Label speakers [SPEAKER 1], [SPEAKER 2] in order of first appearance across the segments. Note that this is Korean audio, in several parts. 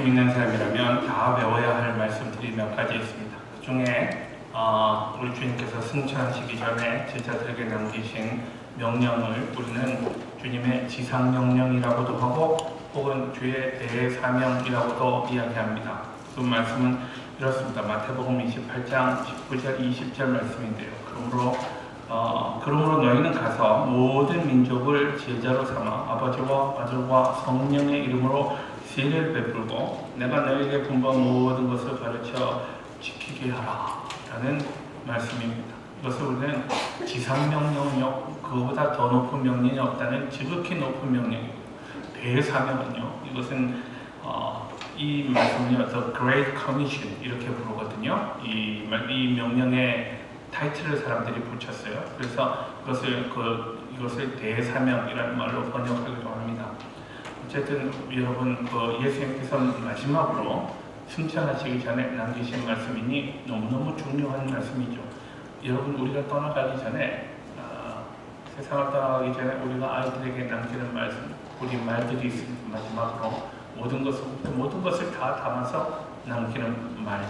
[SPEAKER 1] 믿는 사람이라면 다 배워야 할 말씀들이 몇 가지 있습니다. 그 중에 우리 주님께서 승천하시기 전에 제자들에게 남기신 명령을 우리는 주님의 지상명령이라고도 하고 혹은 주의 대사명이라고도 이야기합니다. 그 말씀은 이렇습니다. 마태복음 28장 19절 20절 말씀인데요. 그러므로 너희는 가서 모든 민족을 제자로 삼아 아버지와 아들과 성령의 이름으로 세례를 베풀고 내가 너희에게 분부한 모든 것을 가르쳐 지키게 하라 라는 말씀입니다. 이것을 우리는 지상명령은요, 그거보다 더 높은 명령이 없다는 지극히 높은 명령이고, 대사명은요, 이것은 이 말씀은요, The Great Commission 이렇게 부르거든요. 이 명령의 타이틀을 사람들이 붙였어요. 그래서 이것을 대사명이라는 말로 번역하기도 합니다. 어쨌든 여러분, 예수님께서 마지막으로 승천하시기 전에 남기신 말씀이니 너무너무 중요한 말씀이죠. 여러분, 우리가 떠나가기 전에 세상을 떠나가기 전에 우리가 아이들에게 남기는 말씀, 우리 말들이 있습니다. 마지막으로 모든 것을 다 담아서 남기는 말.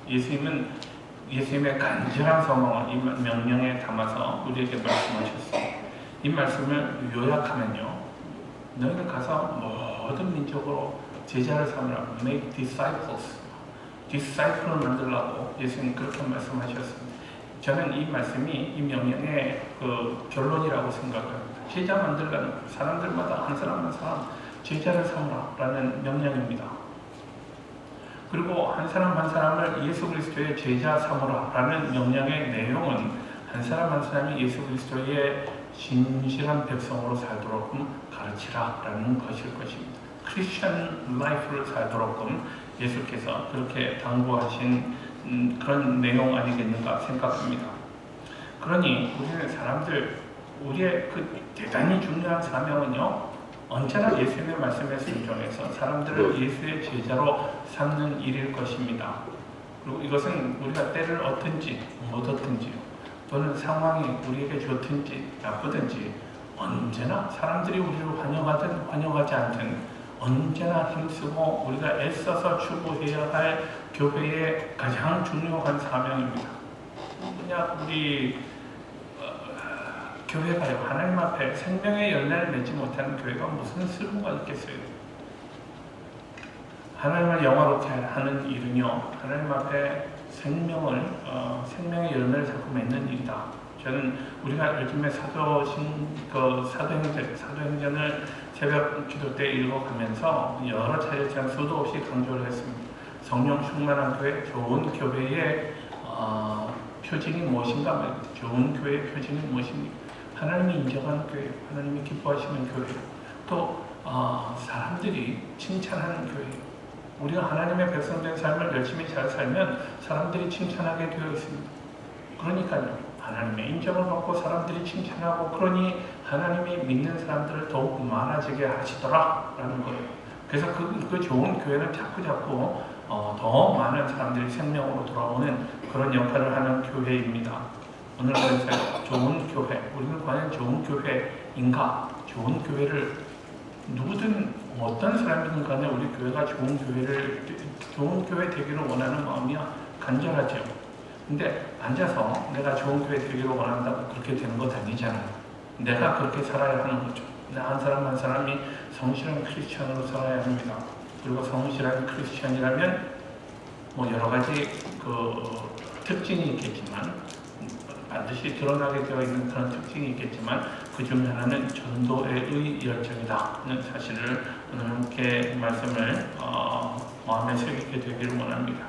[SPEAKER 1] 예수님의 간절한 소망을 이 명령에 담아서 우리에게 말씀하셨습니다. 이 말씀을 요약하면요, 너희는 가서 모든 민족으로 제자를 삼으라. Make disciples. disciple을 만들라고 예수님 그렇게 말씀하셨습니다. 저는 이 말씀이 이 명령의 결론이라고 생각합니다. 제자 만들라는 사람들마다 한 사람 한 사람 제자를 삼으라라는 명령입니다. 그리고 한 사람 한 사람을 예수 그리스도의 제자 삼으라라는 명령의 내용은 한 사람 한 사람이 예수 그리스도의 진실한 백성으로 살도록끔 가르치라라는 것일 것입니다. 크리스천 라이프를 살도록끔 예수께서 그렇게 당부하신 그런 내용 아니겠는가 생각합니다. 그러니 우리의 그 대단히 중요한 사명은요, 언제나 예수님의 말씀에 순종해서 사람들을 예수의 제자로 삼는 일일 것입니다. 그리고 이것은 우리가 때를 얻든지 못 얻든지 또는 상황이 우리에게 좋든지 나쁘든지 언제나 사람들이 우리를 환영하든 환영하지 않든 언제나 힘쓰고 우리가 애써서 추구해야 할 교회의 가장 중요한 사명입니다. 그냥 우리 교회가요, 하나님 앞에 생명의 열매를 맺지 못하는 교회가 무슨 쓸모가 있겠어요? 하나님을 영화롭게 하는 일은요, 하나님 앞에 생명의 열매를 자꾸 맺는 일이다. 저는 우리가 요즘에 사도행전을 새벽 기도 때 읽어가면서 여러 차례 수도 없이 강조를 했습니다. 성령 충만한 교회, 좋은 교회의 표징이 무엇인가 말입니다. 좋은 교회의 표징이 무엇입니까? 하나님이 인정하는 교회, 하나님이 기뻐하시는 교회, 또 사람들이 칭찬하는 교회. 우리가 하나님의 백성된 삶을 열심히 잘 살면 사람들이 칭찬하게 되어 있습니다. 그러니까요, 하나님의 인정을 받고 사람들이 칭찬하고, 그러니 하나님이 믿는 사람들을 더욱 많아지게 하시더라라는 거예요. 그래서 그 좋은 교회는 자꾸 더 많은 사람들이 생명으로 돌아오는 그런 역할을 하는 교회입니다. 오늘 그래서 좋은 교회, 우리는 과연 좋은 교회인가? 좋은 교회를 누구든 어떤 사람이든 간에 우리 교회가 좋은 교회 되기를 원하는 마음이 간절하죠. 근데 앉아서 내가 좋은 교회 되기를 원한다고 그렇게 되는 것 아니잖아요. 내가 그렇게 살아야 하는 거죠. 한 사람 한 사람이 성실한 크리스천으로 살아야 합니다. 그리고 성실한 크리스천이라면 여러 가지 특징이 있겠지만, 반드시 드러나게 되어 있는 그런 특징이 있겠지만, 그 중 하나는 전도의 열정이다는 사실을 오늘 함께 말씀을 마음에 새기게 되기를 원합니다.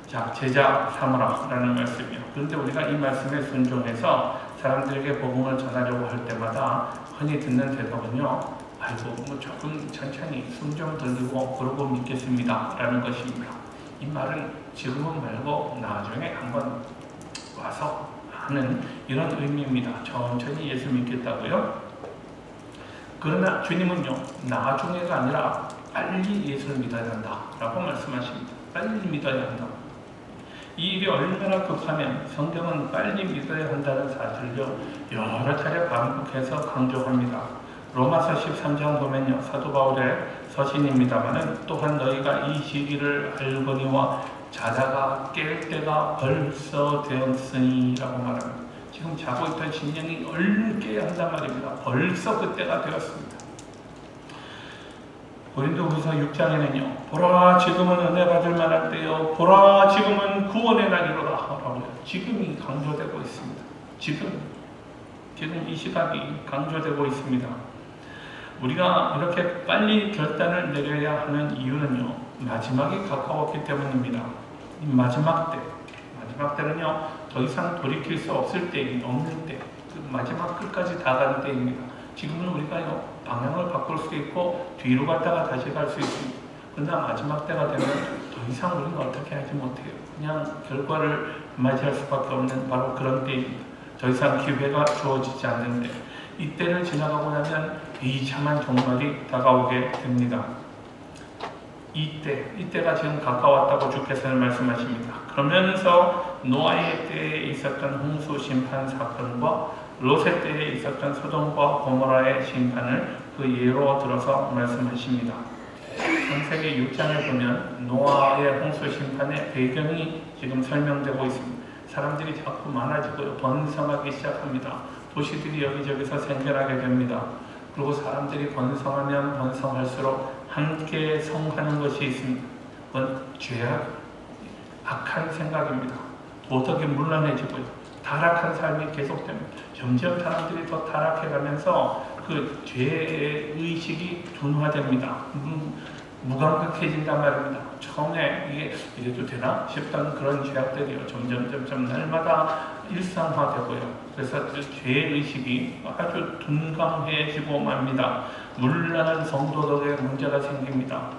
[SPEAKER 1] 자, 제자 삼으라라는 말씀이요. 그런데 우리가 이 말씀에 순종해서 사람들에게 복음을 전하려고 할 때마다 흔히 듣는 대답은요, 아이고 조금 천천히 숨 좀 돌리고 그러고 믿겠습니다 라는 것입니다. 이 말은 지금은 말고 나중에 한번 와서 하는 이런 의미입니다. 천천히 예수 믿겠다고요. 그러나 주님은요, 나중에가 아니라 빨리 예수를 믿어야 한다 라고 말씀하십니다. 빨리 믿어야 한다. 이 일이 얼마나 급하면 성경은 빨리 믿어야 한다는 사실을요, 여러 차례 반복해서 강조합니다. 로마서 13장 보면요, 사도 바울의 서신입니다마는 또한 너희가 이 시기를 알거니와 자다가 깰 때가 벌써 되었으니라고 말합니다. 지금 자고 있던 심령이 얼른 깨야 한단 말입니다. 벌써 그때가 되었습니다. 고린도후서 6장에는요, 보라 지금은 은혜 받을 만할 때요, 보라 지금은 구원의 날이로다 라고요. 지금이 강조되고 있습니다. 지금 이 시각이 강조되고 있습니다. 우리가 이렇게 빨리 결단을 내려야 하는 이유는요, 마지막이 가까웠기 때문입니다. 이 마지막 때는요, 더 이상 돌이킬 수 없을 때, 없는 때, 그 마지막 끝까지 다 가는 때입니다. 지금은 우리가요, 방향을 바꿀 수 있고 뒤로 갔다가 다시 갈 수 있습니다. 그러나 마지막 때가 되면 더 이상 우리는 어떻게 하지 못해요. 그냥 결과를 맞이할 수밖에 없는 바로 그런 때입니다. 더 이상 기회가 주어지지 않는데, 이때를 지나가고 나면 비참한 종말이 다가오게 됩니다. 이때가 지금 가까웠다고 주께서는 말씀하십니다. 그러면서 노아의 때에 있었던 홍수 심판 사건과 롯의 때에 있었던 소돔과 고모라의 심판을 그 예로 들어서 말씀하십니다. 창세기 6장에 보면 노아의 홍수 심판의 배경이 지금 설명되고 있습니다. 사람들이 자꾸 많아지고요, 번성하기 시작합니다. 도시들이 여기저기서 생겨나게 됩니다. 그리고 사람들이 번성하면 번성할수록 함께 성하는 것이 있습니다. 그건 죄악, 악한 생각입니다. 도덕이 문란해지고요, 타락한 삶이 계속됩니다. 점점 사람들이 더 타락해가면서 그 죄의 의식이 둔화됩니다. 무감각해진단 말입니다. 처음에 이게 또 되나 싶던 그런 죄악들이요, 점점 날마다 일상화되고요. 그래서 죄의 의식이 아주 둔감해지고 맙니다. 문란한 성도덕에 문제가 생깁니다.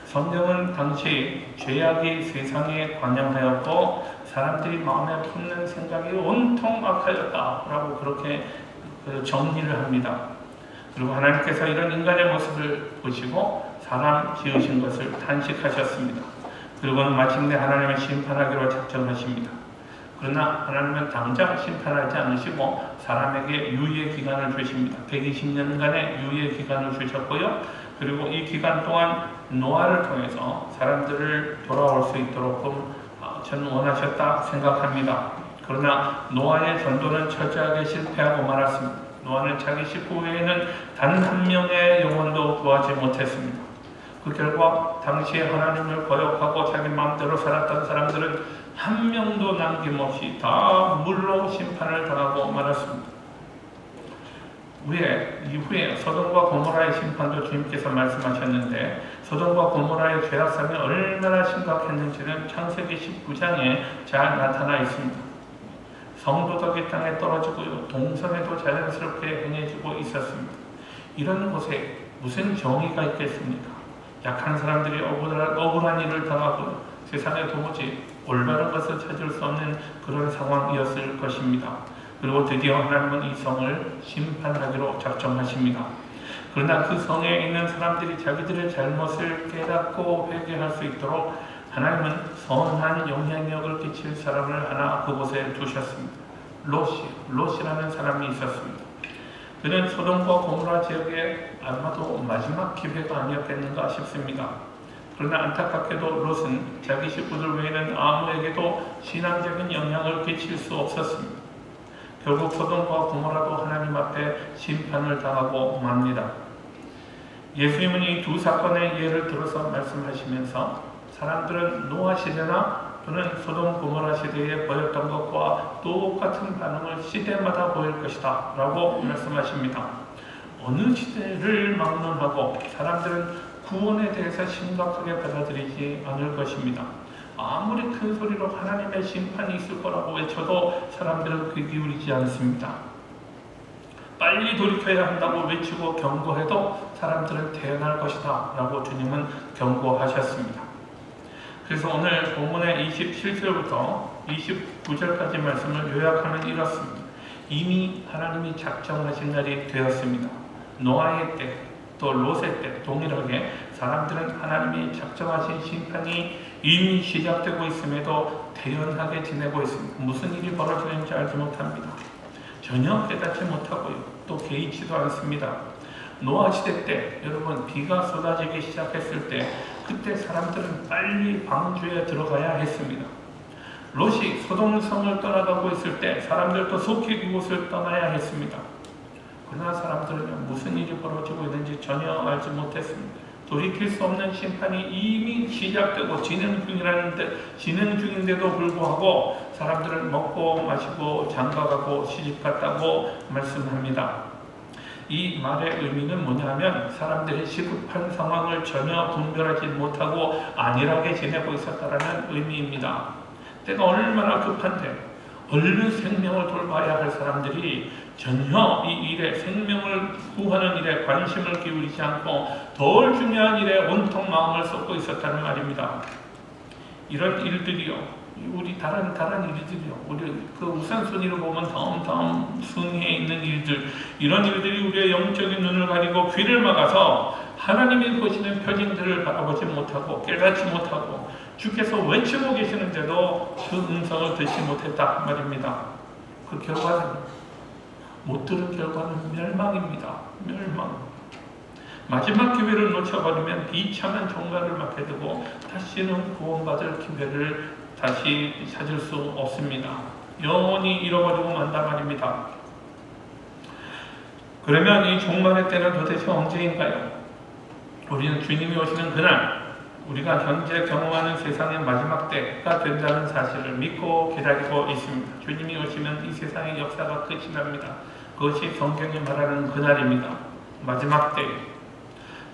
[SPEAKER 1] 성경은 당시 죄악이 세상에 관영하였고 사람들이 마음에 품는 생각이 온통 악하였다라고 그렇게 정리를 합니다. 그리고 하나님께서 이런 인간의 모습을 보시고 사람 지으신 것을 탄식하셨습니다. 그리고는 마침내 하나님을 심판하기로 작정하십니다. 그러나 하나님은 당장 심판하지 않으시고 사람에게 유예 기간을 주십니다. 120년간의 유예 기간을 주셨고요. 그리고 이 기간 동안 노아를 통해서 사람들을 돌아올 수 있도록 저는 원하셨다 생각합니다. 그러나 노아의 전도는 철저하게 실패하고 말았습니다. 노아는 자기 식구 외에는 단 한 명의 영혼도 구하지 못했습니다. 그 결과 당시에 하나님을 거역하고 자기 마음대로 살았던 사람들은 한 명도 남김없이 다 물로 심판을 당하고 말았습니다. 이후에 소돔과 고모라의 심판도 주님께서 말씀하셨는데, 소돔과 고모라의 죄악상이 얼마나 심각했는지는 창세기 19장에 잘 나타나 있습니다. 성도덕이 땅에 떨어지고요, 동성애도 자연스럽게 행해지고 있었습니다. 이런 곳에 무슨 정의가 있겠습니까? 약한 사람들이 억울한 일을 당하고 세상에 도무지 올바른 것을 찾을 수 없는 그런 상황이었을 것입니다. 그리고 드디어 하나님은 이 성을 심판하기로 작정하십니다. 그러나 그 성에 있는 사람들이 자기들의 잘못을 깨닫고 회개할 수 있도록 하나님은 선한 영향력을 끼칠 사람을 하나 그곳에 두셨습니다. 롯이라는 사람이 있었습니다. 그는 소돔과 고모라 지역에 아마도 마지막 기회가 아니었겠는가 싶습니다. 그러나 안타깝게도 롯은 자기 식구들 외에는 아무에게도 신앙적인 영향을 끼칠 수 없었습니다. 결국 소돔과 고모라도 하나님 앞에 심판을 당하고 맙니다. 예수님은 이 두 사건의 예를 들어서 말씀하시면서 사람들은 노아 시대나 또는 소돔 고모라 시대에 보였던 것과 똑같은 반응을 시대마다 보일 것이다 라고 말씀하십니다. 어느 시대를 막론하고 사람들은 구원에 대해서 심각하게 받아들이지 않을 것입니다. 아무리 큰 소리로 하나님의 심판이 있을 거라고 외쳐도 사람들은 귀 기울이지 않습니다. 빨리 돌이켜야 한다고 외치고 경고해도 사람들은 태어날 것이다 라고 주님은 경고하셨습니다. 그래서 오늘 본문의 27절부터 29절까지 말씀을 요약하면 이렇습니다. 이미 하나님이 작정하신 날이 되었습니다. 노아의 때, 또 롯의 때 동일하게 사람들은 하나님이 작정하신 심판이 이미 시작되고 있음에도 태연하게 지내고 있습니다. 무슨 일이 벌어지는지 알지 못합니다. 전혀 깨닫지 못하고요, 또 개의치도 않습니다. 노아 시대 때 여러분 비가 쏟아지기 시작했을 때 그때 사람들은 빨리 방주에 들어가야 했습니다. 롯이 소돔성을 떠나가고 있을 때 사람들도 속히 그곳을 떠나야 했습니다. 그러나 사람들은 무슨 일이 벌어지고 있는지 전혀 알지 못했습니다. 돌이킬 수 없는 심판이 이미 시작되고 진행 중인데도 불구하고 사람들은 먹고 마시고 장가가고 시집갔다고 말씀합니다. 이 말의 의미는 뭐냐면 사람들이 시급한 상황을 전혀 분별하지 못하고 안일하게 지내고 있었다는 의미입니다. 때가 얼마나 급한데 얼른 생명을 돌봐야 할 사람들이 전혀 이 일에 생명을 구하는 일에 관심을 기울이지 않고 덜 중요한 일에 온통 마음을 쏟고 있었다는 말입니다. 이런 일들이요. 우리 다른 일들이요. 우리 그 우선순위로 보면 다음 순위에 있는 일들, 이런 일들이 우리의 영적인 눈을 가리고 귀를 막아서 하나님이 보시는 표징들을 바라보지 못하고 깨닫지 못하고 주께서 외치고 계시는데도 그 음성을 듣지 못했다 말입니다. 그 결과는 못 들은 결과는 멸망입니다. 멸망. 마지막 기회를 놓쳐버리면 비참한 종말을 맞게 되고 다시는 구원받을 기회를 다시 찾을 수 없습니다. 영원히 잃어버리고 만다 말입니다. 그러면 이 종말의 때는 도대체 언제인가요? 우리는 주님이 오시는 그날, 우리가 현재 경험하는 세상의 마지막 때가 된다는 사실을 믿고 기다리고 있습니다. 주님이 오시면 이 세상의 역사가 끝이 납니다. 그것이 성경이 말하는 그날입니다. 마지막 때.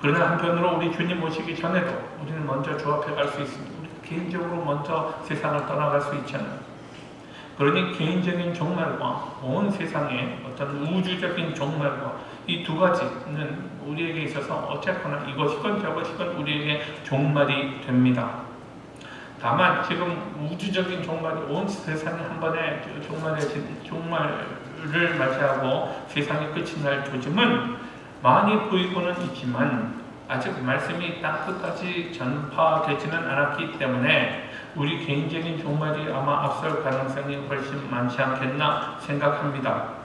[SPEAKER 1] 그러나 한편으로 우리 주님 오시기 전에도 우리는 먼저 주 앞에 갈 수 있습니다. 우리 개인적으로 먼저 세상을 떠나갈 수 있잖아요. 그러니 개인적인 종말과 온 세상의 어떤 우주적인 종말과 이 두 가지는 우리에게 있어서 어쨌거나 이것이건 저것이건 우리에게 종말이 됩니다. 다만 지금 우주적인 종말이 온 세상에 한 번에 종말을 맞이하고 세상이 끝이 날 조짐은 많이 보이고는 있지만 아직 말씀이 땅 끝까지 전파되지는 않았기 때문에 우리 개인적인 종말이 아마 앞설 가능성이 훨씬 많지 않겠나 생각합니다.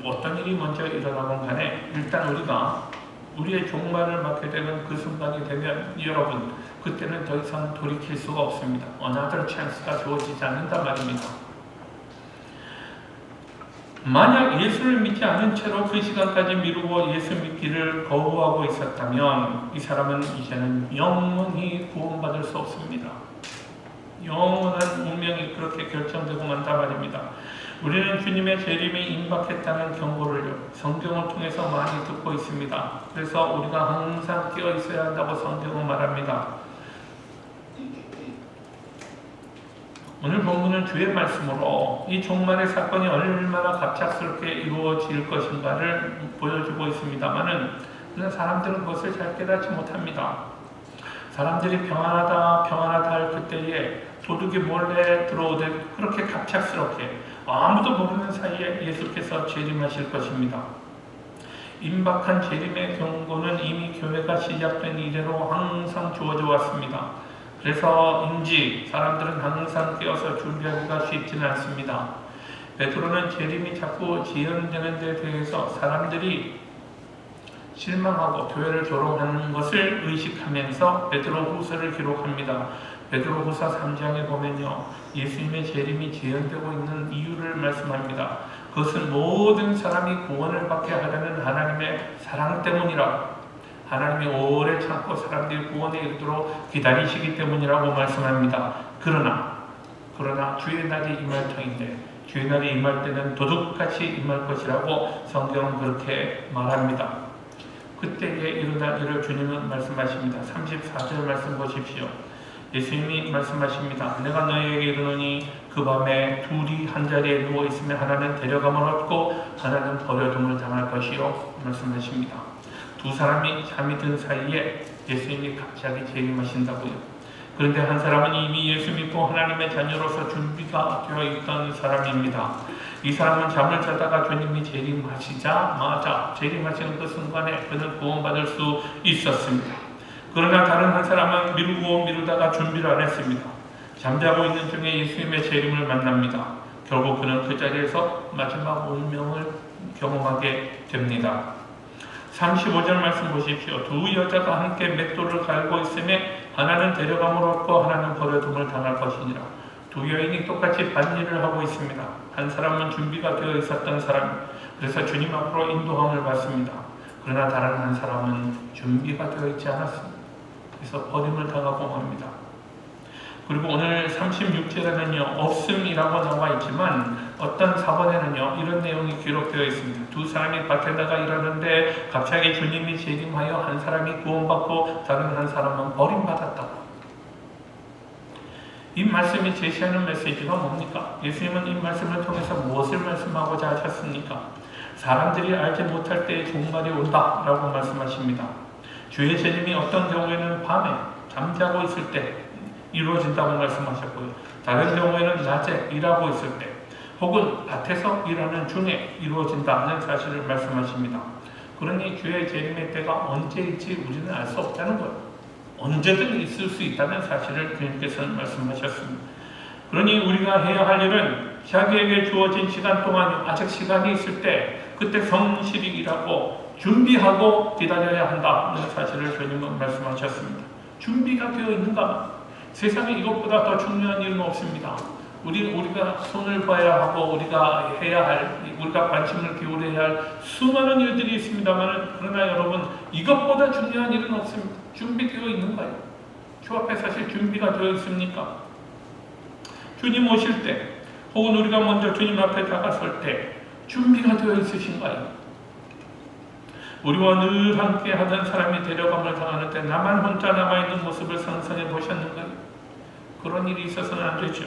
[SPEAKER 1] 어떤 일이 먼저 일어나건 간에 일단 우리가 우리의 종말을 맞게 되는 그 순간이 되면 여러분 그때는 더 이상 돌이킬 수가 없습니다. another chance가 주어지지 않는단 말입니다. 만약 예수를 믿지 않은 채로 그 시간까지 미루고 예수 믿기를 거부하고 있었다면 이 사람은 이제는 영원히 구원받을 수 없습니다. 영원한 운명이 그렇게 결정되고 만다 말입니다. 우리는 주님의 재림이 임박했다는 경고를 성경을 통해서 많이 듣고 있습니다. 그래서 우리가 항상 깨어 있어야 한다고 성경은 말합니다. 오늘 본문은 주의 말씀으로 이 종말의 사건이 얼마나 갑작스럽게 이루어질 것인가를 보여주고 있습니다만은 사람들은 그것을 잘 깨닫지 못합니다. 사람들이 평안하다 할 그때에 도둑이 몰래 들어오듯 그렇게 갑작스럽게 아무도 모르는 사이에 예수께서 재림하실 것입니다. 임박한 재림의 경고는 이미 교회가 시작된 이래로 항상 주어져 왔습니다. 그래서인지 사람들은 항상 깨어서 준비하기가 쉽지는 않습니다. 베드로는 재림이 자꾸 지연되는 데 대해서 사람들이 실망하고 교회를 조롱하는 것을 의식하면서 베드로후서를 기록합니다. 베드로후서 3장에 보면요, 예수님의 재림이 지연되고 있는 이유를 말씀합니다. 그것은 모든 사람이 구원을 받게 하려는 하나님의 사랑 때문이라, 하나님이 오래 참고 사람들이 구원에 이르도록 기다리시기 때문이라고 말씀합니다. 그러나 주의 날이 임할 터인데 주의 날이 임할 때는 도둑같이 임할 것이라고 성경은 그렇게 말합니다. 그때에 일어날 일을 주님은 말씀하십니다. 34절 말씀 보십시오. 예수님이 말씀하십니다. 내가 너희에게 이르노니 그 밤에 둘이 한자리에 누워있으면 하나는 데려감을 얻고 하나는 버려둠을 당할 것이요 말씀하십니다. 두 사람이 잠이 든 사이에 예수님이 갑자기 재림하신다고요. 그런데 한 사람은 이미 예수 믿고 하나님의 자녀로서 준비가 되어 있던 사람입니다. 이 사람은 잠을 자다가 주님이 재림하시자마자 재림하시는 그 순간에 그는 구원받을 수 있었습니다. 그러나 다른 한 사람은 미루다가 준비를 안 했습니다. 잠자고 있는 중에 예수님의 재림을 만납니다. 결국 그는 그 자리에서 마지막 운명을 경험하게 됩니다. 35절 말씀 보십시오. 두 여자가 함께 맷돌을 갈고 있음에 하나는 데려감을 얻고 하나는 버려둠을 당할 것이니라. 두 여인이 똑같이 반일을 하고 있습니다. 한 사람은 준비가 되어 있었던 사람, 그래서 주님 앞으로 인도함을 받습니다. 그러나 다른 한 사람은 준비가 되어 있지 않았습니다. 그래서 버림을 당하고 맙니다. 그리고 오늘 36절에는요, 없음이라고 나와 있지만 어떤 사본에는요, 이런 내용이 기록되어 있습니다. 두 사람이 밭에 나가 일하는데 갑자기 주님이 재림하여 한 사람이 구원받고 다른 한 사람은 버림받았다고. 이 말씀이 제시하는 메시지가 뭡니까? 예수님은 이 말씀을 통해서 무엇을 말씀하고자 하셨습니까? 사람들이 알지 못할 때에 종말이 온다 라고 말씀하십니다. 주의 재림이 어떤 경우에는 밤에 잠자고 있을 때 이루어진다고 말씀하셨고요. 다른 경우에는 낮에 일하고 있을 때 혹은 밭에서 일하는 중에 이루어진다는 사실을 말씀하십니다. 그러니 주의 재림의 때가 언제일지 우리는 알 수 없다는 거예요. 언제든 있을 수 있다는 사실을 주님께서는 말씀하셨습니다. 그러니 우리가 해야 할 일은 자기에게 주어진 시간 동안 아직 시간이 있을 때 그때 성실히 일하고 준비하고 기다려야 한다는 사실을 주님은 말씀하셨습니다. 준비가 되어 있는가? 세상에 이것보다 더 중요한 일은 없습니다. 우리가 손을 봐야 하고 우리가 해야 할, 우리가 관심을 기울여야 할 수많은 일들이 있습니다만, 그러나 여러분, 이것보다 중요한 일은 없습니다. 준비되어 있는가요? 주 앞에 사실 준비가 되어 있습니까? 주님 오실 때 혹은 우리가 먼저 주님 앞에 다가설 때 준비가 되어 있으신가요? 우리와 늘 함께 하던 사람이 데려감을 당하는데 나만 혼자 남아있는 모습을 상상해 보셨는가요? 그런 일이 있어서는 안 되죠.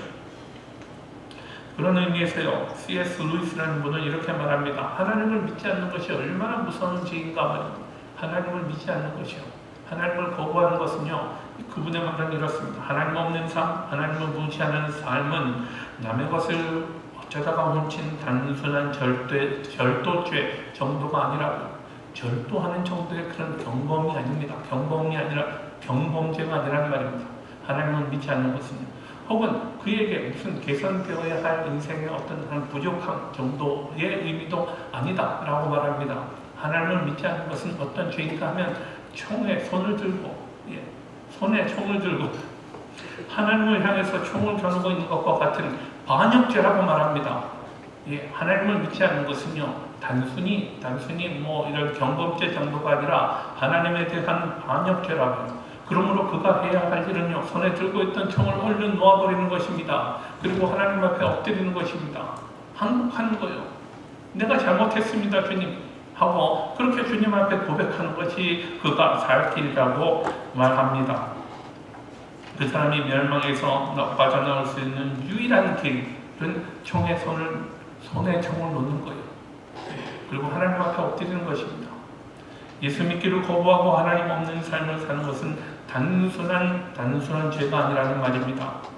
[SPEAKER 1] 그런 의미에서요, C.S. 루이스라는 분은 이렇게 말합니다. 하나님을 믿지 않는 것이 얼마나 무서운 죄인가 말입니다. 하나님을 믿지 않는 것이요. 하나님을 거부하는 것은요, 그분의 말은 이렇습니다. 하나님 없는 삶, 하나님을 무시하는 삶은 남의 것을 어쩌다가 훔친 단순한 절도죄 정도가 아니라고. 절도하는 정도의 그런 경범이 아닙니다. 경범이 아니라 경범죄가 아니라는 말입니다. 하나님을 믿지 않는 것은요. 혹은 그에게 무슨 개선되어야 할 인생의 어떤 한 부족함 정도의 의미도 아니다라고 말합니다. 하나님을 믿지 않는 것은 어떤 죄인가 하면 총에 손을 들고, 손에 총을 들고 하나님을 향해서 총을 겨누고 있는 것과 같은 반역죄라고 말합니다. 하나님을 믿지 않는 것은요, 단순히 뭐 이런 경범죄 정도가 아니라 하나님에 대한 반역죄라고요. 그러므로 그가 해야 할 일은요, 손에 들고 있던 총을 얼른 놓아버리는 것입니다. 그리고 하나님 앞에 엎드리는 것입니다. 항복하는 거예요. 내가 잘못했습니다, 주님. 하고 그렇게 주님 앞에 고백하는 것이 그가 살 길이라고 말합니다. 그 사람이 멸망에서 빠져나올 수 있는 유일한 길은 손에 총을 놓는 거예요. 그리고 하나님 앞에 엎드리는 것입니다. 예수 믿기를 거부하고 하나님 없는 삶을 사는 것은 단순한 죄가 아니라는 말입니다.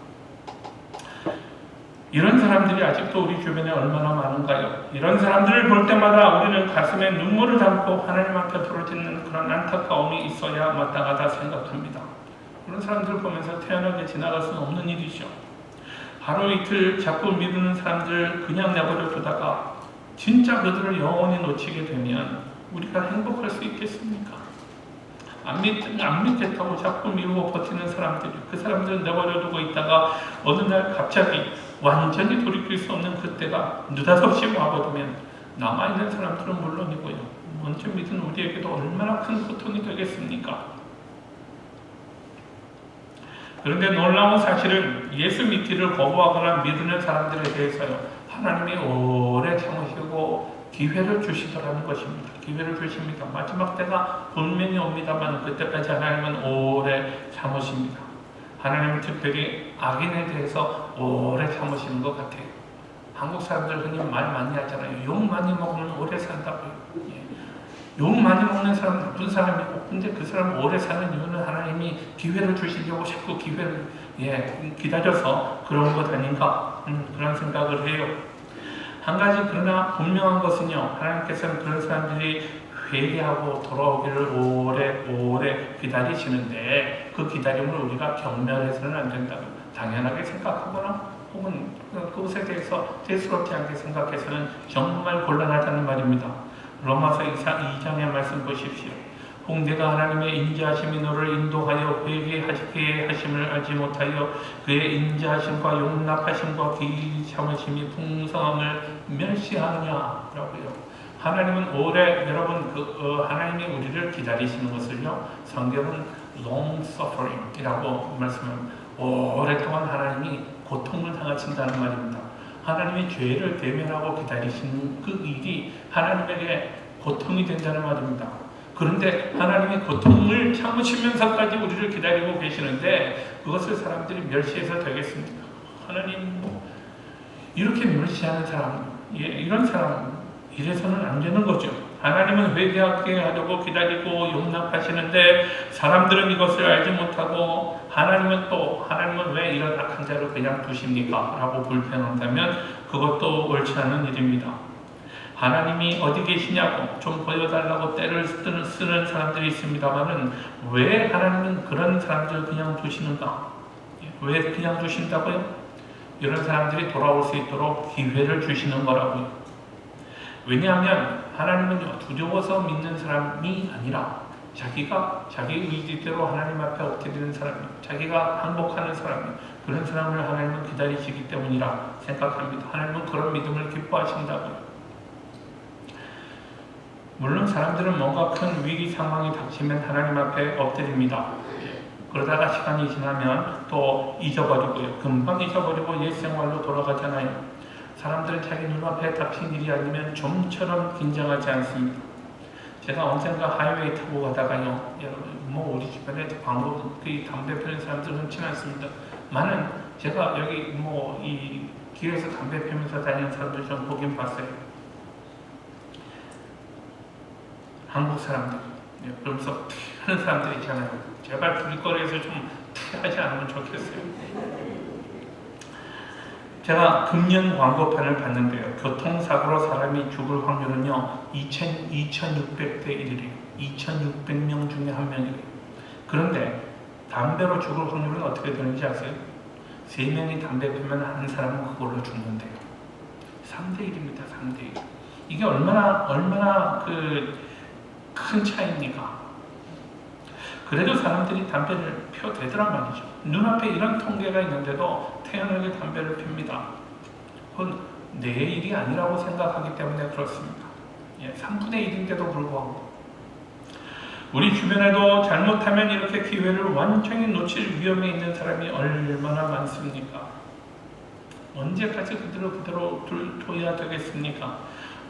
[SPEAKER 1] 이런 사람들이 아직도 우리 주변에 얼마나 많은가요? 이런 사람들을 볼 때마다 우리는 가슴에 눈물을 담고 하나님 앞에 부르짖는 그런 안타까움이 있어야 마땅하다 생각합니다. 그런 사람들을 보면서 태연하게 지나갈 수는 없는 일이죠. 하루 이틀 자꾸 미루는 사람들 그냥 내버려 두다가 진짜 그들을 영원히 놓치게 되면 우리가 행복할 수 있겠습니까? 안 믿겠다고 자꾸 미루고 버티는 사람들이, 그 사람들은 내버려두고 있다가 어느 날 갑자기 완전히 돌이킬 수 없는 그때가 느닷없이 와버리면 남아있는 사람들은 물론이고요, 먼저 믿은 우리에게도 얼마나 큰 고통이 되겠습니까? 그런데 놀라운 사실은 예수 믿기를 거부하거나 미루는 사람들에 대해서요, 하나님이 오래 참으시고 기회를 주시더라는 것입니다. 기회를 주십니다. 마지막 때가 분명히 옵니다만 그때까지 하나님은 오래 참으십니다. 하나님은 특별히 악인에 대해서 오래 참으시는 것 같아요. 한국 사람들 흔히 말 많이 하잖아요. 욕 많이 먹으면 오래 산다고요. 욕 많이 먹는 사람 나쁜 사람이고, 근데 그 사람 오래 사는 이유는 하나님이 기회를 주시려고 자꾸 기회를 기다려서 그런 것 아닌가, 그런 생각을 해요. 한 가지 그러나 분명한 것은요, 하나님께서는 그런 사람들이 회개하고 돌아오기를 오래 기다리시는데 그 기다림을 우리가 경멸해서는 안 된다고 당연하게 생각하거나 혹은 그것에 대해서 대수롭지 않게 생각해서는 정말 곤란하다는 말입니다. 로마서 2장의 말씀 보십시오. 혹 내가 하나님의 인자하심이 너를 인도하여 회개하게 하심을 알지 못하여 그의 인자하심과 용납하심과 기이 참으심이 풍성함을 멸시하느냐라고요. 하나님은 오래 여러분 하나님이 우리를 기다리시는 것을요, 성경은 long suffering이라고 말씀합니다. 오랫동안 하나님이 고통을 당하신다는 말입니다. 하나님이 죄를 대면하고 기다리시는 그 일이 하나님에게 고통이 된다는 말입니다. 그런데 하나님이 고통을 참으시면서까지 우리를 기다리고 계시는데 그것을 사람들이 멸시해서 되겠습니까? 하나님 이렇게 멸시하는 사람, 이런 사람 이래서는 안 되는 거죠. 하나님은 회개하게 하려고 기다리고 용납하시는데 사람들은 이것을 알지 못하고 하나님은 왜 이런 악한 자를 그냥 두십니까? 라고 불평한다면 그것도 옳지 않은 일입니다. 하나님이 어디 계시냐고 좀 보여달라고 때를 쓰는 사람들이 있습니다만은 왜 하나님은 그런 사람들을 그냥 두시는가? 왜 그냥 두신다고요? 이런 사람들이 돌아올 수 있도록 기회를 주시는 거라고요. 왜냐하면 하나님은 두려워서 믿는 사람이 아니라 자기가 자기 의지대로 하나님 앞에 엎드리는 사람이, 자기가 항복하는 사람이, 그런 사람을 하나님은 기다리시기 때문이라 생각합니다. 하나님은 그런 믿음을 기뻐하신다고요. 물론 사람들은 뭔가 큰 위기 상황이 닥치면 하나님 앞에 엎드립니다. 그러다가 시간이 지나면 또 잊어버리고요. 금방 잊어버리고 옛 생활로 돌아가잖아요. 사람들은 자기 눈앞에 닥친 일이 아니면 좀처럼 긴장하지 않습니다. 제가 언젠가 하이웨이 타고 가다가요, 우리 주변에 담배 피우는 사람들은 흔치 않습니다. 많은 제가 여기 이 길에서 담배 피우면서 다니는 사람들 좀 보긴 봤어요. 한국 사람들, 그러면서 하는 사람들 있잖아요. 제발 길거리에서 좀 하지 않으면 좋겠어요. 제가 금년 광고판을 봤는데요. 교통사고로 사람이 죽을 확률은요 2600대 1이래요. 2600명 중에 한 명이래요. 그런데 담배로 죽을 확률은 어떻게 되는지 아세요? 3명이 담배 피우면 한 사람은 그걸로 죽는데요. 3대 1입니다. 3대 1. 이게 얼마나 큰 차이입니까? 그래도 사람들이 담배를 피워대더란 말이죠. 눈앞에 이런 통계가 있는데도 태연하게 담배를 핍니다. 그건 내 일이 아니라고 생각하기 때문에 그렇습니다. 3분의 1인데도 불구하고 우리 주변에도 잘못하면 이렇게 기회를 완전히 놓칠 위험에 있는 사람이 얼마나 많습니까? 언제까지 그대로 둬야 되겠습니까?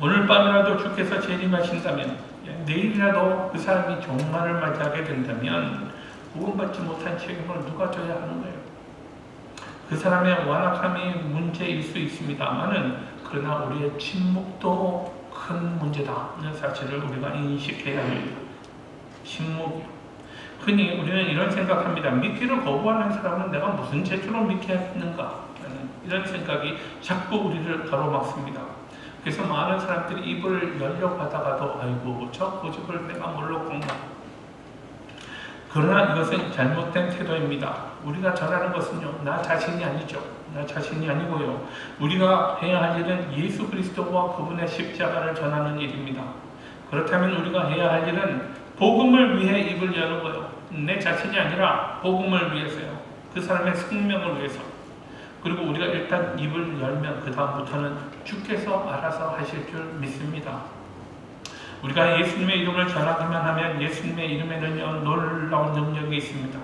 [SPEAKER 1] 오늘 밤이라도 주께서 재림하신다면, 내일이라도 그 사람이 종말을 맞이하게 된다면 구원받지 못한 책임을 누가 져야 하는 거예요? 그 사람의 완악함이 문제일 수 있습니다만은 그러나 우리의 침묵도 큰 문제다는 사실을 우리가 인식해야 합니다. 침묵이요. 흔히 우리는 이런 생각합니다. 믿기를 거부하는 사람은 내가 무슨 죄로 믿겠는가? 이런 생각이 자꾸 우리를 가로막습니다. 그래서 많은 사람들이 입을 열려고 하다가도 아이고 저 고집을 내가 뭘로 꺾나. 그러나 이것은 잘못된 태도입니다. 우리가 전하는 것은요, 나 자신이 아니죠. 나 자신이 아니고요. 우리가 해야 할 일은 예수 그리스도와 그분의 십자가를 전하는 일입니다. 그렇다면 우리가 해야 할 일은 복음을 위해 입을 여는 거예요. 내 자신이 아니라 복음을 위해서요. 그 사람의 생명을 위해서. 그리고 우리가 일단 입을 열면 그 다음부터는 주께서 알아서 하실 줄 믿습니다. 우리가 예수님의 이름을 전하기만 하면 예수님의 이름에는요 놀라운 능력이 있습니다.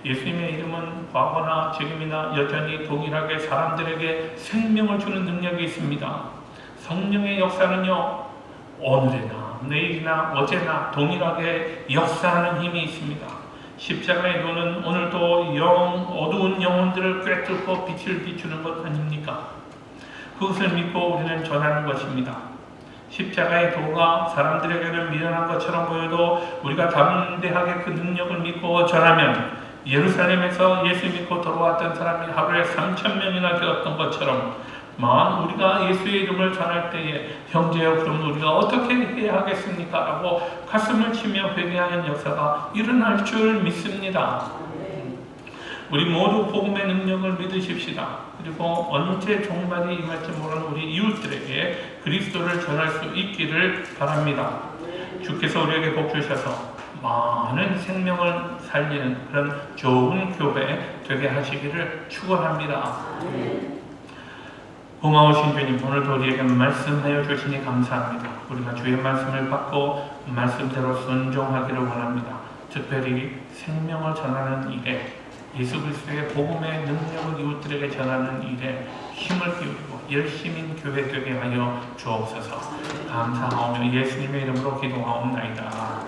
[SPEAKER 1] 예수님의 이름은 과거나 지금이나 여전히 동일하게 사람들에게 생명을 주는 능력이 있습니다. 성령의 역사는요 오늘이나 내일이나 어제나 동일하게 역사하는 힘이 있습니다. 십자가의 도는 오늘도 어두운 영혼들을 꿰뚫고 빛을 비추는 것 아닙니까? 그것을 믿고 우리는 전하는 것입니다. 십자가의 도가 사람들에게는 미련한 것처럼 보여도 우리가 담대하게 그 능력을 믿고 전하면 예루살렘에서 예수 믿고 돌아왔던 사람이 하루에 3,000명이나 되었던 것처럼 우리가 예수의 이름을 전할 때에 형제여 그럼 우리가 어떻게 해야 하겠습니까? 라고 가슴을 치며 회개하는 역사가 일어날 줄 믿습니다. 우리 모두 복음의 능력을 믿으십시다. 그리고 언제 종말이 임할지 모르는 우리 이웃들에게 그리스도를 전할 수 있기를 바랍니다. 주께서 우리에게 복 주셔서 많은 생명을 살리는 그런 좋은 교회 되게 하시기를 축원합니다. 고마우신 주님, 오늘도 우리에게 말씀하여 주시니 감사합니다. 우리가 주의 말씀을 받고 말씀대로 순종하기를 원합니다. 특별히 생명을 전하는 일에, 예수 그리스도의 복음의 능력을 이웃들에게 전하는 일에 힘을 기울이고 열심인 교회 되게 하여 주옵소서. 감사하오며 예수님의 이름으로 기도하옵나이다.